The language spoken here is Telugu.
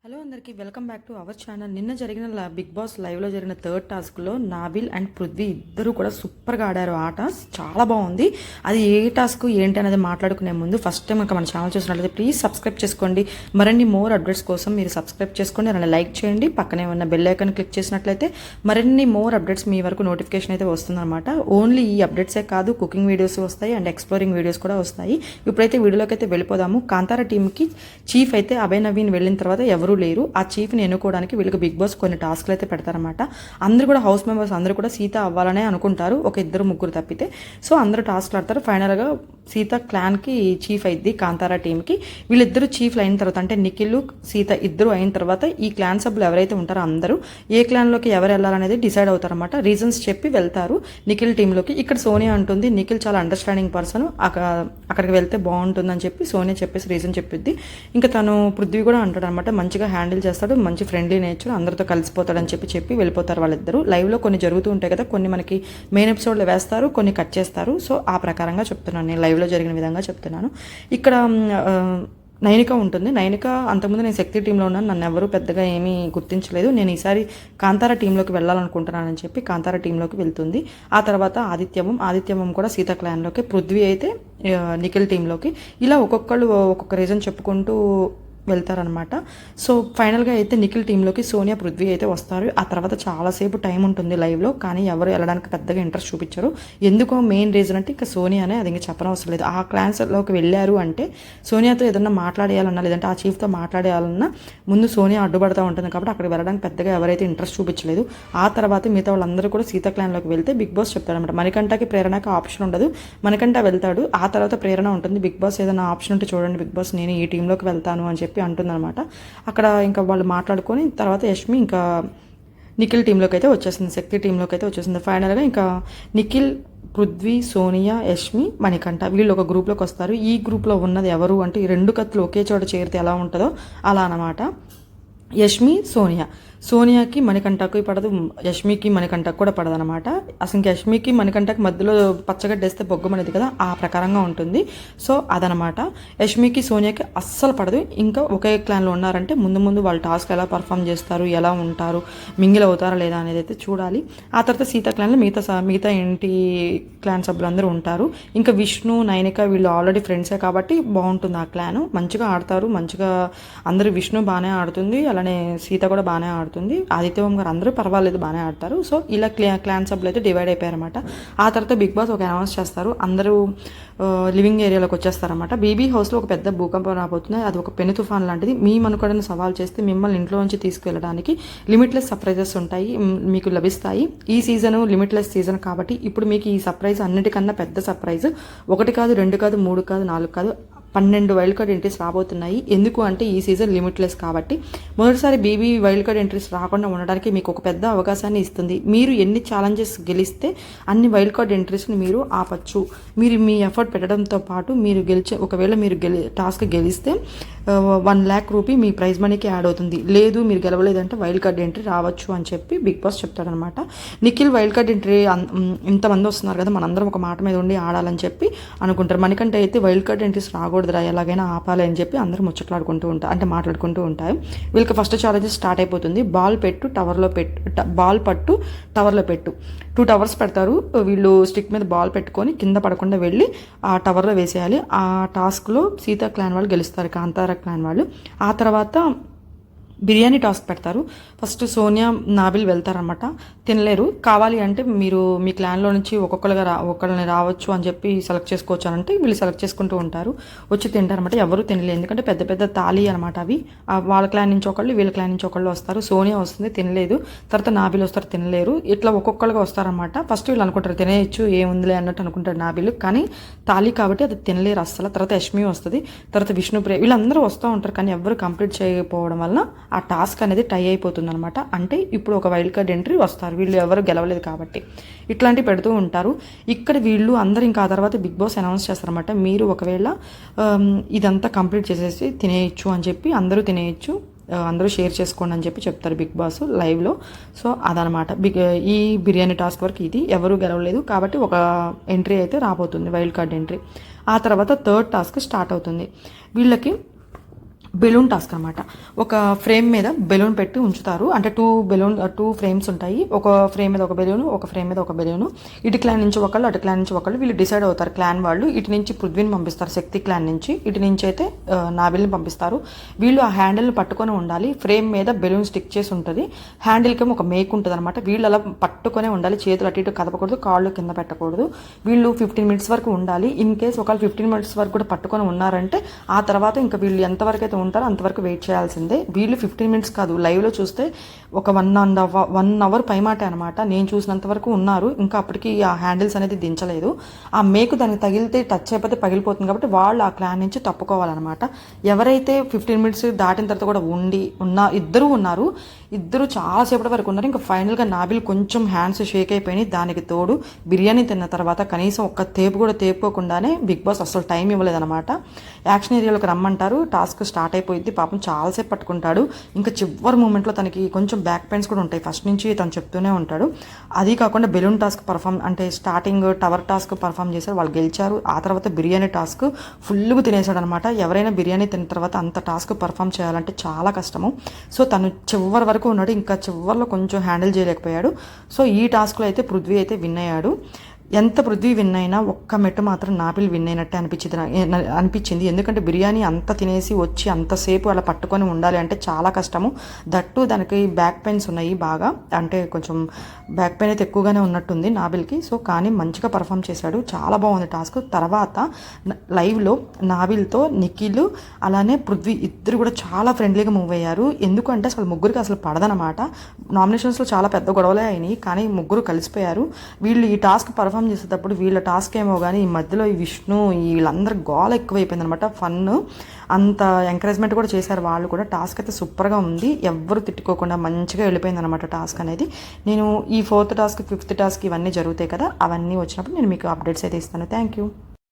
హలో అందరికీ welcome back to our channel. నిన్న జరిగిన బిగ్ బాస్ లైవ్లో జరిగిన థర్డ్ టాస్క్లో నాబిల్ అండ్ పృథ్వీ ఇద్దరు కూడా సూపర్గా ఆడారు. ఆ టాస్క్ చాలా బాగుంది. అది ఏ టాస్క్ ఏంటి అనేది మాట్లాడుకునే ముందు ఫస్ట్ టైం ఇంకా మన ఛానల్ చూసినట్లయితే ప్లీజ్ సబ్స్క్రైబ్ చేసుకోండి. మరిన్ని మోర్ అప్డేట్స్ కోసం మీరు సబ్స్క్రైబ్ చేసుకోండి, అలానే లైక్ చేయండి. పక్కనే ఉన్న బెల్ ఐకాన్ క్లిక్ చేసినట్లయితే మరిన్ని మోర్ అప్డేట్స్ మీ వరకు నోటిఫికేషన్ అయితే వస్తుందన్నమాట. ఓన్లీ ఈ అప్డేట్సే కాదు, కుకింగ్ వీడియోస్ వస్తాయి అండ్ ఎక్స్ప్లోరింగ్ వీడియోస్ కూడా వస్తాయి. ఇప్పుడైతే వీడియోలోకి అయితే వెళ్ళిపోదాము. కాంతారా టీంకి చీఫ్ అయితే అభయ్ నవీన్ వెళ్ళిన తర్వాత ఎవరు లేరు. ఆ చీఫ్ని ఎన్నుకోవడానికి వీళ్ళకి బిగ్ బాస్ కొన్ని టాస్క్లు అయితే పెడతారనమాట. అందరూ కూడా హౌస్ మెంబర్స్ అందరూ కూడా సీత అవ్వాలనే అనుకుంటారు, ఒక ఇద్దరు ముగ్గురు తప్పితే. సో అందరూ టాస్క్లు ఆడతారు. ఫైనల్గా సీత క్లాన్కి చీఫ్ అయింది కాంతారా టీంకి. వీళ్ళిద్దరు చీఫ్లు అయిన తర్వాత, అంటే నిఖిల్ సీత ఇద్దరు అయిన తర్వాత ఈ క్లాన్ సభ్యులు ఎవరైతే ఉంటారో అందరూ ఏ క్లాన్లోకి ఎవరు వెళ్ళాలనేది డిసైడ్ అవుతారన్నమాట. రీజన్స్ చెప్పి వెళ్తారు నిఖిల్ టీంలోకి. ఇక్కడ సోనియా అంటుంది నిఖిల్ చాలా అండర్స్టాండింగ్ పర్సన్, అక్కడికి వెళ్తే బాగుంటుందని చెప్పి సోనియా చెప్పేసి రీజన్ చెప్పిద్ది. ఇంకా తను పృథ్వీ కూడా అంటాడు అనమాట, మంచిగా హ్యాండిల్ చేస్తాడు, మంచి ఫ్రెండ్లీ నేచర్, అందరితో కలిసిపోతాడని చెప్పి వెళ్ళిపోతారు వాళ్ళిద్దరు. లైవ్లో కొన్ని జరుగుతూ ఉంటాయి కదా, కొన్ని మనకి మెయిన్ ఎపిసోడ్లో వేస్తారు, కొన్ని కట్ చేస్తారు. సో ఆ ప్రకారంగా చెప్తున్నాను, నేను లైవ్లో జరిగిన విధంగా చెప్తున్నాను. ఇక్కడ నైనిక ఉంటుంది. నైనిక అంతకుముందు నేను శక్తి టీంలో ఉన్నాను, నన్ను ఎవరు పెద్దగా ఏమీ గుర్తించలేదు, నేను ఈసారి కాంతారా టీంలోకి వెళ్ళాలనుకుంటున్నానని చెప్పి కాంతారా టీంలోకి వెళ్తుంది. ఆ తర్వాత ఆదిత్యవం కూడా సీత క్లాన్లోకి, పృథ్వీ అయితే నిఖిల్ టీంలోకి. ఇలా ఒక్కొక్కళ్ళు ఒక్కొక్క రీజన్ చెప్పుకుంటూ వెళ్తారనమాట. సో ఫైనల్గా అయితే నిఖిల్ టీంలోకి సోనియా పృథ్వీ అయితే వస్తారు. ఆ తర్వాత చాలాసేపు టైం ఉంటుంది లైవ్లో, కానీ ఎవరు వెళ్ళడానికి పెద్దగా ఇంట్రెస్ట్ చూపించారు. ఎందుకో మెయిన్ రీజన్ అంటే ఇంకా సోనియానే, అది ఇంకా చెప్పనవసరం లేదు. ఆ క్లాన్స్లోకి వెళ్ళారు అంటే సోనియాతో ఏదన్నా మాట్లాడేయాలన్నా, లేదంటే ఆ చీఫ్తో మాట్లాడేయాలన్నా ముందు సోనియా అడ్డుపడతా ఉంటుంది. కాబట్టి అక్కడికి వెళ్ళడానికి పెద్దగా ఎవరైతే ఇంట్రెస్ట్ చూపించలేదు. ఆ తర్వాత మిగతా వాళ్ళందరూ కూడా సీత క్లాన్లోకి వెళ్తే బిగ్ బాస్ చెప్తాడనమాట, మణికంఠకి ప్రేరణకి ఆప్షన్ ఉండదు, మణికంఠ వెళ్తాడు. ఆ తర్వాత ప్రేరణ ఉంటుంది. బిగ్ బాస్ ఏదైనా ఆప్షన్ ఉంటే చూడండి బిగ్ బాస్, నేను ఈ టీంలోకి వెళ్తాను అని చెప్పి అంటుందన్నమాట. అక్కడ ఇంకా వాళ్ళు మాట్లాడుకొని తర్వాత యష్మి ఇంకా నిఖిల్ టీంలోకి అయితే వచ్చేసింది, శక్తి టీంలోకి అయితే వచ్చేసింది. ఫైనల్గా ఇంకా నిఖిల్, పృథ్వీ, సోనియా, యష్మి, మణికంఠ వీళ్ళు ఒక గ్రూప్లోకి వస్తారు. ఈ గ్రూప్లో ఉన్నది ఎవరు అంటే, ఈ రెండు కత్తులు ఒకే చోట చేరితే ఎలా ఉంటుందో అలా అన్నమాట. యష్మి, సోనియాకి మణికంఠకి పడదు, యష్మికి మణికంఠకు కూడా పడదు అనమాట. అసలు ఇంకా యష్మికి మణికంఠకి మధ్యలో పచ్చగడ్డేస్తే బొగ్గమనేది కదా, ఆ ప్రకారంగా ఉంటుంది. సో అదనమాట. యష్మికి సోనియాకి అస్సలు పడదు. ఇంకా ఒకే క్లాన్లో ఉన్నారంటే ముందు ముందు వాళ్ళు టాస్క్ ఎలా పర్ఫామ్ చేస్తారు, ఎలా ఉంటారు, మింగిల్ అవుతారా లేదా అనేది అయితే చూడాలి. ఆ తర్వాత సీత క్లాన్లో మిగతా ఇంటి క్లాన్ సభ్యులందరూ ఉంటారు. ఇంకా విష్ణు, నైనిక వీళ్ళు ఆల్రెడీ ఫ్రెండ్సే కాబట్టి బాగుంటుంది ఆ క్లాన్, మంచిగా ఆడతారు. మంచిగా అందరూ, విష్ణు బాగానే ఆడుతుంది, అలానే సీత కూడా బాగానే ఆడుతుంది, ఆదిత్యవం గారు అందరూ పర్వాలేదు బాగానే ఆడతారు. సో ఇలా క్లాన్ సభ్యులు అయితే డివైడ్ అయిపోయారన్నమాట. ఆ తర్వాత బిగ్ బాస్ ఒక అనౌన్స్ చేస్తారు, అందరూ లివింగ్ ఏరియాలోకి వచ్చేస్తారన్నమాట. బీబీ హౌస్లో ఒక పెద్ద భూకంపం రాబోతుంది, అది ఒక పెను తుఫాన్ లాంటిది. మీ మనుగడను సవాల్ చేస్తే మిమ్మల్ని ఇంట్లో నుంచి తీసుకువెళ్ళడానికి లిమిట్లెస్ సర్ప్రైజెస్ ఉంటాయి, మీకు లభిస్తాయి. ఈ సీజన్ లిమిట్లెస్ సీజన్ కాబట్టి ఇప్పుడు మీకు ఈ సర్ప్రైజ్ అన్నిటికన్నా పెద్ద సర్ప్రైజ్. 1 కాదు, 2 కాదు, 3 కాదు, 4 కాదు, 12 వైల్డ్ కార్డ్ ఎంట్రీస్ రాబోతున్నాయి. ఎందుకు అంటే ఈ సీజన్ లిమిట్లెస్ కాబట్టి. మొదటిసారి బీబీ వైల్డ్ కార్డ్ ఎంట్రీస్ రాకుండా ఉండడానికి మీకు ఒక పెద్ద అవకాశాన్ని ఇస్తుంది. మీరు ఎన్ని ఛాలెంజెస్ గెలిస్తే అన్ని వైల్డ్ కార్డ్ ఎంట్రీస్ని మీరు ఆపచ్చు. మీరు మీ ఎఫర్ట్ పెట్టడంతో పాటు మీరు ఒకవేళ మీరు టాస్క్ గెలిస్తే 1 lakh రూపీ మీ ప్రైజ్ మనీకి యాడ్ అవుతుంది. లేదు మీరు గెలవలేదంటే వైల్డ్ కార్డ్ ఎంట్రీ రావచ్చు అని చెప్పి బిగ్ బాస్ చెప్తాడనమాట. నిఖిల్ వైల్డ్ కార్డ్ ఎంట్రీ ఇంతమంది వస్తున్నారు కదా, మనందరం ఒక మాట మీద ఉండి ఆడాలని చెప్పి అనుకుంటారు. మనకంటే అయితే వైల్డ్ కార్డ్ ఎంట్రీస్ రాకూడదురా, ఎలాగైనా ఆపాలి అని చెప్పి అందరూ ముచ్చట్లాడుకుంటూ ఉంటారు, అంటే మాట్లాడుకుంటూ ఉంటారు. వీళ్ళకి ఫస్ట్ ఛాలెంజ్ స్టార్ట్ అయిపోతుంది. బాల్ పట్టు టవర్లో పెట్టు 2 టవర్స్ పెడతారు. వీళ్ళు స్టిక్ మీద బాల్ పెట్టుకొని కింద పడకుండా వెళ్ళి ఆ టవర్లో వేసేయాలి. ఆ టాస్క్లో సీతా క్లాన్ వాళ్ళు గెలుస్తారు, కాంతారా క్లాన్ వాళ్ళు. ఆ తర్వాత బిర్యానీ టాస్క్ పెడతారు. ఫస్ట్ సోనియా, నాబిల్ వెళ్తారనమాట. తినలేరు, కావాలి అంటే మీరు మీ క్లాన్లో నుంచి ఒకళ్ళని రావచ్చు అని చెప్పి సెలెక్ట్ చేసుకోవచ్చు అని అంటే వీళ్ళు సెలెక్ట్ చేసుకుంటూ ఉంటారు, వచ్చి తింటారనమాట. ఎవరు తినలేదు, ఎందుకంటే పెద్ద పెద్ద తాళి అనమాట అవి. వాళ్ళ క్లాన్ నుంచి ఒకళ్ళు, వీళ్ళ క్లాన్ నుంచి ఒకళ్ళు వస్తారు. సోనియా వస్తుంది, తినలేదు. తర్వాత నాబిల్ వస్తారు, తినలేరు. ఇట్లా ఒక్కొక్కరుగా వస్తారనమాట. ఫస్ట్ వీళ్ళు అనుకుంటారు తినేయచ్చు, ఏముందిలే అన్నట్టు అనుకుంటారు నాబిల్, కానీ తాళి కాబట్టి అది తినలేరు అస్సలు. తర్వాత యష్మి వస్తుంది, తర్వాత విష్ణుప్రియ, వీళ్ళందరూ వస్తూ ఉంటారు, కానీ ఎవరు కంప్లీట్ చేయకపోవడం వల్ల ఆ టాస్క్ అనేది టై అయిపోతుంది అనమాట. అంటే ఇప్పుడు ఒక వైల్డ్ కార్డ్ ఎంట్రీ వస్తారు, వీళ్ళు ఎవరు గెలవలేదు కాబట్టి. ఇట్లాంటివి పెడుతూ ఉంటారు. ఇక్కడ వీళ్ళు అందరూ ఇంకా ఆ తర్వాత బిగ్ బాస్ అనౌన్స్ చేస్తారనమాట, మీరు ఒకవేళ ఇదంతా కంప్లీట్ చేసేసి తినేయచ్చు అని చెప్పి, అందరూ తినేయచ్చు, అందరూ షేర్ చేసుకోండి అని చెప్పి చెప్తారు బిగ్ బాస్ లైవ్లో. సో అదనమాట ఈ బిర్యానీ టాస్క్ వరకు ఇది. ఎవరు గెలవలేదు కాబట్టి ఒక ఎంట్రీ అయితే రాబోతుంది, వైల్డ్ కార్డ్ ఎంట్రీ. ఆ తర్వాత థర్డ్ టాస్క్ స్టార్ట్ అవుతుంది. వీళ్ళకి బెలూన్ టాస్క్ అనమాట. ఒక ఫ్రేమ్ మీద బెలూన్ పెట్టి ఉంచుతారు. అంటే టూ ఫ్రేమ్స్ ఉంటాయి. ఒక ఫ్రేమ్ మీద ఒక బెలూను, ఒక ఫ్రేమ్ మీద ఒక బెలూను. ఇటు క్లాన్ నుంచి ఒకళ్ళు, అటు క్లాన్ నుంచి ఒకళ్ళు. వీళ్ళు డిసైడ్ అవుతారు క్లాన్ వాళ్ళు. ఇటు నుంచి పృథ్వీని పంపిస్తారు శక్తి క్లాన్ నుంచి, ఇటు నుంచి అయితే నాబిల్ని పంపిస్తారు. వీళ్ళు ఆ హ్యాండిల్ని పట్టుకొని ఉండాలి. ఫ్రేమ్ మీద బెలూన్ స్టిక్ చేసి ఉంటుంది. హ్యాండిల్కి ఒక మేక్ ఉంటుంది అనమాట. వీళ్ళు అలా పట్టుకొనే ఉండాలి. చేతులు అటు ఇటు కదపకూడదు, కాళ్ళు కింద పెట్టకూడదు. వీళ్ళు 15 మినిట్స్ వరకు ఉండాలి. ఇన్ కేస్ ఒకవేళ 15 మినిట్స్ వరకు కూడా పట్టుకొని ఉన్నారంటే ఆ తర్వాత ఇంకా వీళ్ళు ఎంతవరకు అయితే ఉంటారో అంతవరకు వెయిట్ చేయాల్సిందే. వీళ్ళు 15 మినిట్స్ కాదు, లైవ్లో చూస్తే ఒక 1 అవర్ పైమాటే అనమాట. నేను చూసినంత వరకు ఉన్నారు. ఇంకా అప్పటికి ఆ హ్యాండిల్స్ అనేది దించలేదు. ఆ మేకు దానికి తగిలితే టచ్ అయిపోతే పగిలిపోతుంది కాబట్టి వాళ్ళు ఆ క్లాన్ నుంచి తప్పుకోవాలన్నమాట. ఎవరైతే 15 మినిట్స్ దాటిన తర్వాత కూడా ఇద్దరు ఉన్నారు. ఇద్దరు చాలాసేపటి వరకు ఉన్నారు. ఇంకా ఫైనల్గా నాబిల్ కొంచెం హ్యాండ్స్ షేక్ అయిపోయినాయి. దానికి తోడు బిర్యానీ తిన్న తర్వాత కనీసం ఒక్క తేపు కూడా తేపుకోకుండానే బిగ్ బాస్ అసలు టైం ఇవ్వలేదన్నమాట. యాక్షన్ ఏరియాలోకి రమ్మంటారు. టాస్క్ స్టార్ట్ అయిపోయింది. పాపం చాలాసేపు పట్టుకుంటాడు. ఇంకా చివరి మూమెంట్లో తనకి కొంచెం బ్యాక్ పెయిన్స్ కూడా ఉంటాయి. ఫస్ట్ నుంచి తను చెప్తూనే ఉంటాడు. అది కాకుండా బెలూన్ టాస్క్ అంటే స్టార్టింగ్ టవర్ టాస్క్ పర్ఫామ్ చేశారు, వాళ్ళు గెలిచారు. ఆ తర్వాత బిర్యానీ టాస్క్ ఫుల్గా తినేశాడు అనమాట. ఎవరైనా బిర్యానీ తిన్న తర్వాత అంత టాస్క్ పర్ఫామ్ చేయాలంటే చాలా కష్టము. సో తను చివరి వరకు ఉన్నాడు. ఇంకా చివరిలో కొంచెం హ్యాండిల్ చేయలేకపోయాడు. సో ఈ టాస్క్లో అయితే పృథ్వీ అయితే విన్ అయ్యాడు. ఎంత పృథ్వీ విన్ అయినా ఒక్క మెట్టు మాత్రం నాబిల్ విన్ అయినట్టే అనిపించింది. ఎందుకంటే బిర్యానీ అంత తినేసి వచ్చి అంతసేపు అలా పట్టుకొని ఉండాలి అంటే చాలా కష్టము. దట్టు దానికి బ్యాక్ పెయిన్స్ ఉన్నాయి బాగా. అంటే కొంచెం బ్యాక్ పెయిన్ అయితే ఎక్కువగానే ఉన్నట్టుంది నాబిల్కి. సో కానీ మంచిగా పర్ఫామ్ చేశాడు. చాలా బాగుంది టాస్క్. తర్వాత లైవ్లో నాబిల్తో నిఖిల్ అలానే పృథ్వీ ఇద్దరు కూడా చాలా ఫ్రెండ్లీగా మూవ్ అయ్యారు. ఎందుకంటే అసలు ముగ్గురికి అసలు పడదనమాట. నామినేషన్స్లో చాలా పెద్ద గొడవలే అయినాయి, కానీ ముగ్గురు కలిసిపోయారు. వీళ్ళు ఈ టాస్క్ పర్ఫామ్ చేసేటప్పుడు వీళ్ళ టాస్క్ ఏమో కానీ ఈ మధ్యలో ఈ విష్ణు వీళ్ళందరూ గోల ఎక్కువైపోయింది అనమాట. ఫన్ అంత ఎంకరేజ్మెంట్ కూడా చేశారు వాళ్ళు కూడా. టాస్క్ అయితే సూపర్గా ఉంది. ఎవ్వరు తిట్టుకోకుండా మంచిగా వెళ్ళిపోయింది అనమాట టాస్క్ అనేది. నేను ఈ 4th టాస్క్ 5th టాస్క్ ఇవన్నీ జరుగుతాయి కదా, అవన్నీ వచ్చినప్పుడు నేను మీకు అప్డేట్స్ అయితే ఇస్తాను. Thank you.